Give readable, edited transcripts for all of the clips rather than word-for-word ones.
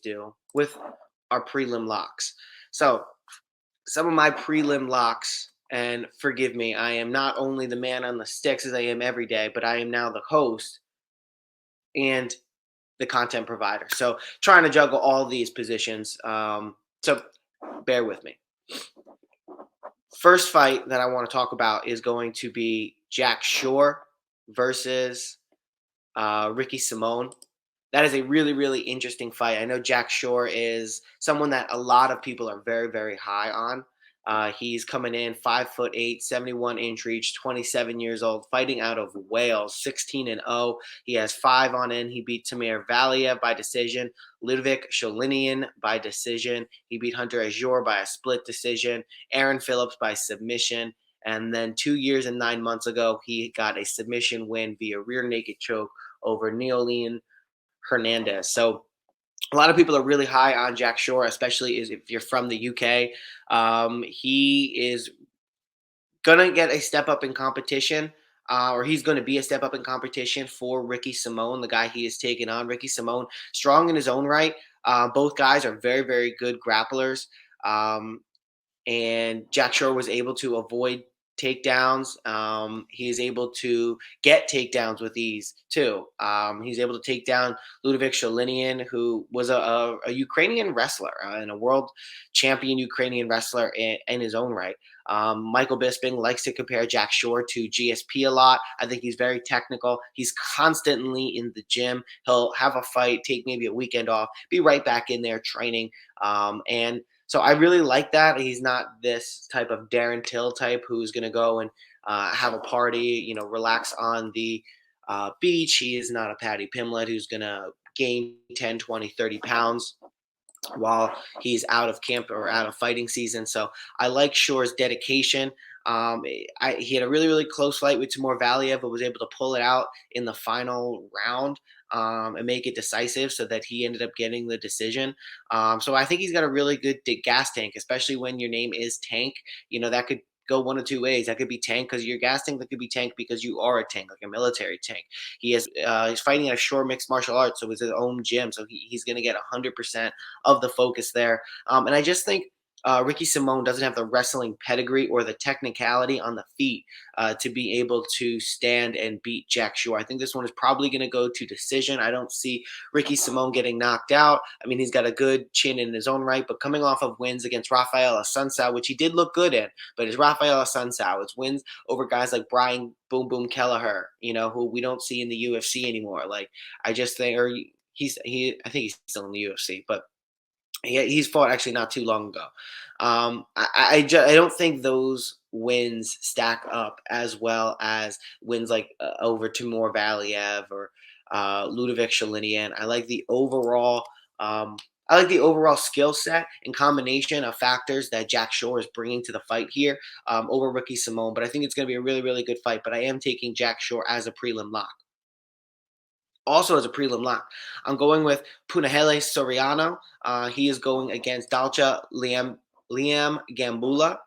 do with our prelim locks. So some of my prelim locks, and forgive me, I am not only the man on the sticks as I am every day, but I am now the host and the content provider. So trying to juggle all these positions. So bear with me. First fight that I want to talk about is going to be Jack Shore versus Ricky Simone. That is a really, really interesting fight. I know Jack Shore is someone that a lot of people are very, very high on. He's coming in 5'8", 71-inch reach, 27 years old, fighting out of Wales, 16-0. He has 5 on in. He beat Tamir Valiev by decision, Ludovic Sholinian by decision. He beat Hunter Azure by a split decision, Aaron Phillips by submission. And then 2 years and 9 months ago, he got a submission win via rear naked choke over Neolene Hernandez. So a lot of people are really high on Jack Shore, especially if you're from the UK. He is going to get a step up in competition, or he's going to be a step up in competition for Ricky Simone, the guy he is taking on. Ricky Simone, strong in his own right. Both guys are very, very good grapplers. And Jack Shore was able to avoid takedowns. He is able to get takedowns with ease too. He's able to take down Ludovic Sholinian, who was a Ukrainian wrestler and a world champion Ukrainian wrestler in his own right. Michael Bisping likes to compare Jack Shore to GSP a lot. I think he's very technical. He's constantly in the gym. He'll have a fight, take maybe a weekend off, be right back in there training. And so I really like that. He's not this type of Darren Till type who's going to go and have a party, relax on the beach. He is not a Patty Pimlet who's going to gain 10, 20, 30 pounds while he's out of camp or out of fighting season. So I like Shore's dedication. He had a really, really close fight with Timur Valiev, but was able to pull it out in the final round and make it decisive so that he ended up getting the decision. So I think he's got a really good gas tank, especially when your name is Tank. That could go one of two ways. That could be tank because you're gas tank. That could be tank because you are a tank, like a military tank. He's fighting at a Shore mixed martial arts, so it's his own gym. So he's going to get 100% of the focus there. And I just think Ricky Simone doesn't have the wrestling pedigree or the technicality on the feet to be able to stand and beat Jack Shore. I think this one is probably going to go to decision. I don't see Ricky Simone getting knocked out. I mean, he's got a good chin in his own right, but coming off of wins against Rafael Assunção, which he did look good in, but it's Rafael Assunção. It's wins over guys like Brian Boom Boom Kelleher, who we don't see in the UFC anymore. Like, I just think, or I think he's still in the UFC, but he's fought actually not too long ago. I don't think those wins stack up as well as wins like over Timur Valiev or Ludovic Sholinian. I like the overall. Skill set and combination of factors that Jack Shore is bringing to the fight here over Ricky Simone. But I think it's going to be a really, really good fight. But I am taking Jack Shore as a prelim lock. Also as a prelim lock, I'm going with Punahele Soriano. He is going against Dalcha Liam Gambula.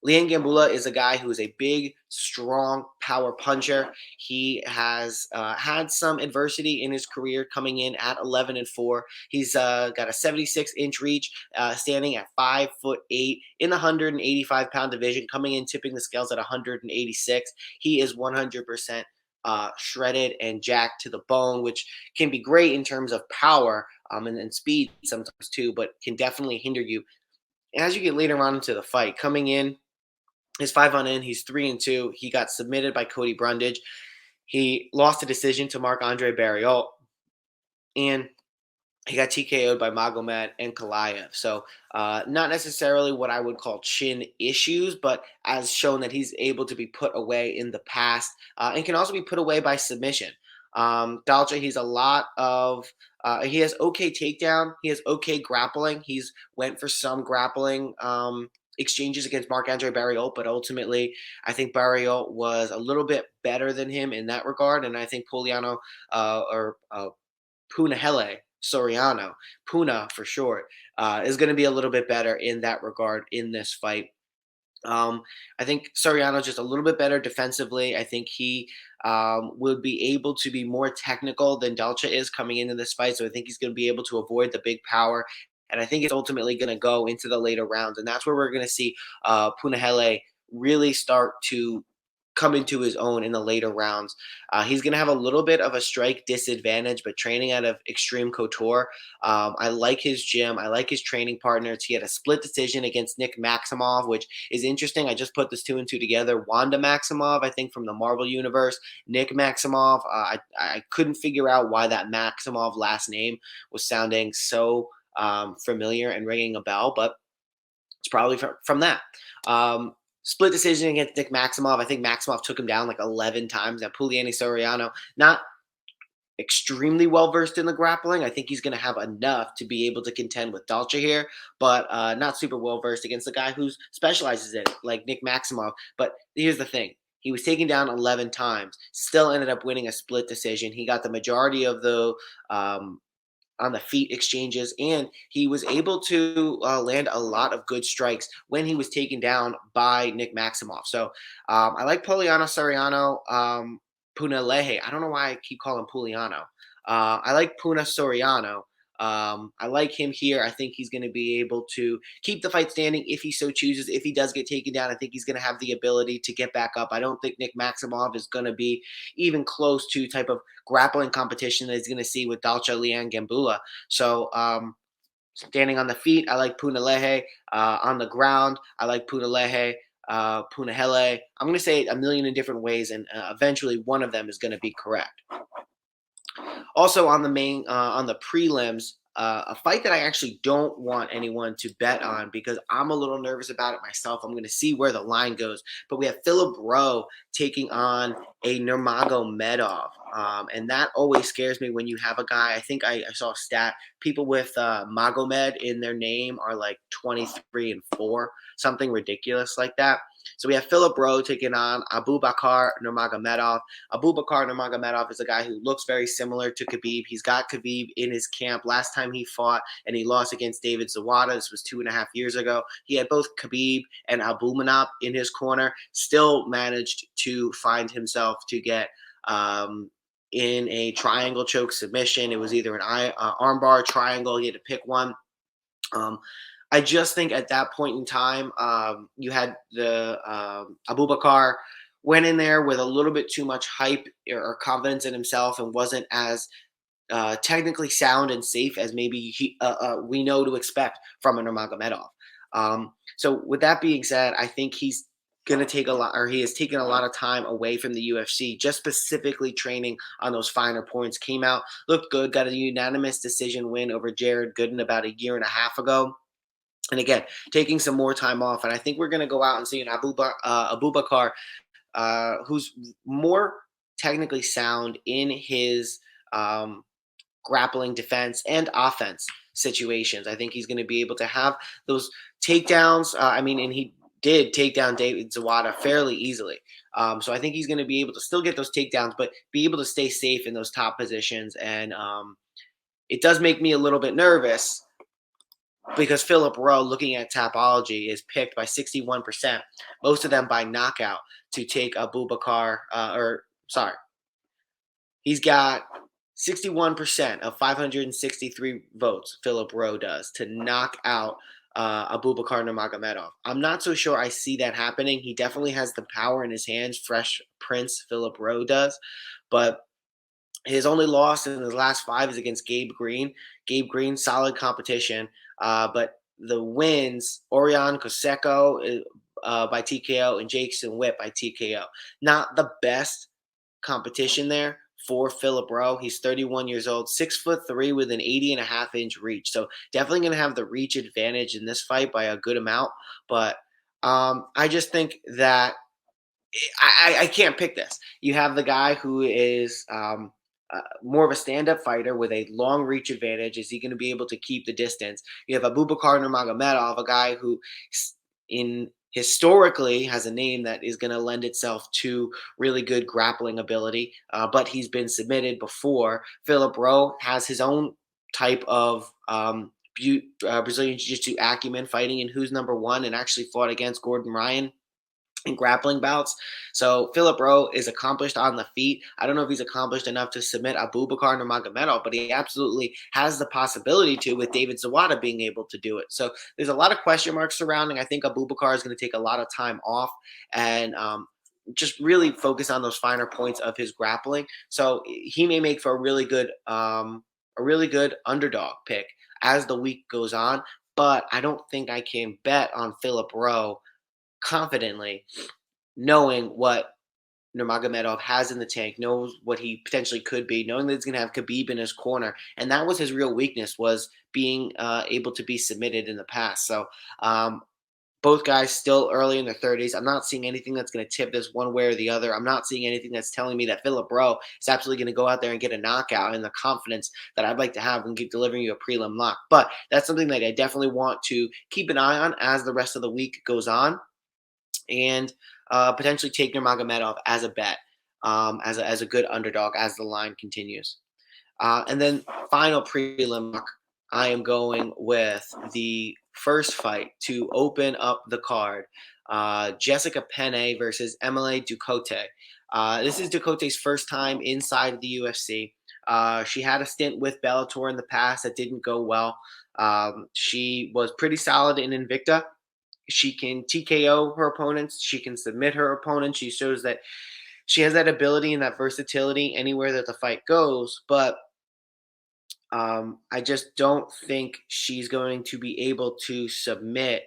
Liam Gambula is a guy who is a big, strong power puncher. He has had some adversity in his career coming in at 11-4. He's got a 76-inch reach, standing at 5'8" in the 185-pound division, coming in tipping the scales at 186. He is 100% shredded and jacked to the bone, which can be great in terms of power and speed sometimes too, but can definitely hinder you as you get later on into the fight. Coming in, his 5 on in, he's 3-2. He got submitted by Cody Brundage. He lost a decision to Marc-Andre Barriault, and he got TKO'd by Magomed Ankalaev. So not necessarily what I would call chin issues, but as shown that he's able to be put away in the past and can also be put away by submission. Dalcha, he has okay takedown. He has okay grappling. He's went for some grappling exchanges against Marc-Andre Barriault, but ultimately I think Barriault was a little bit better than him in that regard. And I think Punahele Soriano, Puna for short, is going to be a little bit better in that regard in this fight. Um, I think Soriano's just a little bit better defensively. I think he would be able to be more technical than Delcha is coming into this fight. So I think he's going to be able to avoid the big power. And I think it's ultimately going to go into the later rounds. And that's where we're going to see Punahele really start to come into his own in the later rounds. He's going to have a little bit of a strike disadvantage, but training out of Extreme Couture, I like his gym. I like his training partners. He had a split decision against Nick Maximov, which is interesting. I just put this two and two together. Wanda Maximov, I think from the Marvel universe. Nick Maximov, I couldn't figure out why that Maximov last name was sounding so familiar and ringing a bell, but it's probably from that. Split decision against Nick Maximov. I think Maximov took him down like 11 times. Now, Pugliani Soriano, not extremely well versed in the grappling. I think he's going to have enough to be able to contend with Dalcha here, but not super well versed against the guy who specializes in it, like Nick Maximov. But here's the thing. He was taken down 11 times, still ended up winning a split decision. He got the majority of the on the feet exchanges, and he was able to land a lot of good strikes when he was taken down by Nick Maximov. So I like Poliano Soriano, Punalehe. I don't know why I keep calling Puliano. I like Puna Soriano. I like him here. I think he's going to be able to keep the fight standing if he so chooses. If he does get taken down, I think he's going to have the ability to get back up. I don't think Nick Maximov is going to be even close to type of grappling competition that he's going to see with Dalcha Liang Gambula. So standing on the feet, I like Punalehe. On the ground, I like Punalehe. Punahele. I'm going to say it a million in different ways, and eventually one of them is going to be correct. Also on the on the prelims, a fight that I actually don't want anyone to bet on because I'm a little nervous about it myself. I'm going to see where the line goes. But we have Philip Rowe taking on a Nurmagomedov. And that always scares me when you have a guy. I think I saw a stat. People with Magomed in their name are like 23-4, something ridiculous like that. So we have Philip Rowe taking on Abubakar Nurmagomedov. Abubakar Nurmagomedov is a guy who looks very similar to Khabib. He's got Khabib in his camp. Last time he fought and he lost against David Zawada, this was 2.5 years ago. He had both Khabib and Abumanap in his corner. Still managed to find himself to get in a triangle choke submission. It was either an armbar, triangle. He had to pick one. I just think at that point in time, you had the Abubakar went in there with a little bit too much hype or confidence in himself and wasn't as technically sound and safe as maybe we know to expect from a Nurmagomedov. So with that being said, I think he's going to take a lot, or he has taken a lot of time away from the UFC, just specifically training on those finer points. Came out, looked good, got a unanimous decision win over Jared Gooden about a year and a half ago. And again, taking some more time off. And I think we're going to go out and see an Abubakar who's more technically sound in his grappling defense and offense situations. I think he's going to be able to have those takedowns. And he did take down David Zawada fairly easily. So I think he's going to be able to still get those takedowns, but be able to stay safe in those top positions. And it does make me a little bit nervous because Philip Rowe, looking at Tapology, is picked by 61%, most of them by knockout, to take Abubakar, he's got 61% of 563 votes, Philip Rowe does, to knock out Abubakar Nurmagomedov. I'm not so sure I see that happening. He definitely has the power in his hands, Fresh Prince Philip Rowe does, but his only loss in his last 5 is against Gabe Green. Gabe Green, solid competition. But the wins, Orion Cosecco by TKO and Jason Witt by TKO. Not the best competition there for Philip Rowe. He's 31 years old, 6'3" with an 80.5-inch reach. So definitely going to have the reach advantage in this fight by a good amount. But I just think that I can't pick this. You have the guy who is more of a stand-up fighter with a long reach advantage. Is he going to be able to keep the distance? You have Abubakar Nurmagomedov, a guy who historically has a name that is going to lend itself to really good grappling ability, but he's been submitted before. Philip Rowe has his own type of Brazilian Jiu-Jitsu acumen fighting and who's number one, and actually fought against Gordon Ryan in grappling bouts. So Philip Rowe is accomplished on the feet. I don't know if he's accomplished enough to submit Abubakar Nurmagomedov, but he absolutely has the possibility to, with David Zawada being able to do it. So there's a lot of question marks surrounding. I think Abubakar is going to take a lot of time off and just really focus on those finer points of his grappling. So he may make for a really good underdog pick as the week goes on. But I don't think I can bet on Philip Rowe confidently, knowing what Nurmagomedov has in the tank, knows what he potentially could be, knowing that he's going to have Khabib in his corner, and that was his real weakness, was being able to be submitted in the past. So both guys still early in their 30s. I'm not seeing anything that's going to tip this one way or the other. I'm not seeing anything that's telling me that Philip Rowe is absolutely going to go out there and get a knockout, and the confidence that I'd like to have and keep delivering you a prelim lock. But that's something that I definitely want to keep an eye on as the rest of the week goes on, and potentially take Nurmagomedov as a bet, as a good underdog as the line continues. And then final prelim, I am going with the first fight to open up the card. Jessica Penne versus Emily Ducote. This is Ducote's first time inside the UFC. She had a stint with Bellator in the past that didn't go well. She was pretty solid in Invicta. She can TKO her opponents. She can submit her opponents. She shows that she has that ability and that versatility anywhere that the fight goes. But I just don't think she's going to be able to submit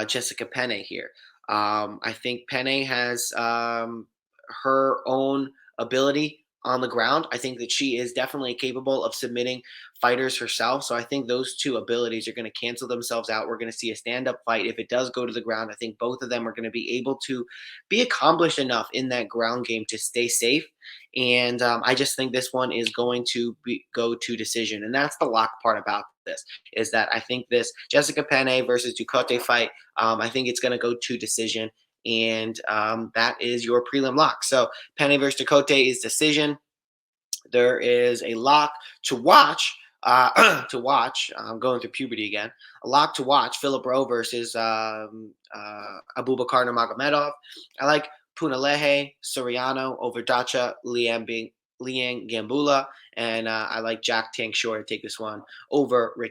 Jessica Penne here. I think Penne has her own ability on the ground. I think that she is definitely capable of submitting fighters herself. So I think those two abilities are going to cancel themselves out. We're going to see a stand-up fight. If it does go to the ground, I think both of them are going to be able to be accomplished enough in that ground game to stay safe. And I just think this one is going to go to decision. And that's the lock part about this, is that I think this Jessica Penne versus Ducote fight, I think it's going to go to decision. And that is your prelim lock. So Penne versus Ducote is decision. There is a lock to watch. To watch, I'm going through puberty again. A lock to watch: Philip Rowe versus Abubakar Nurmagomedov. I like Punalehe Soriano over Dacha Liang Gambula, and I like Jack Tank Shore to take this one over Rich.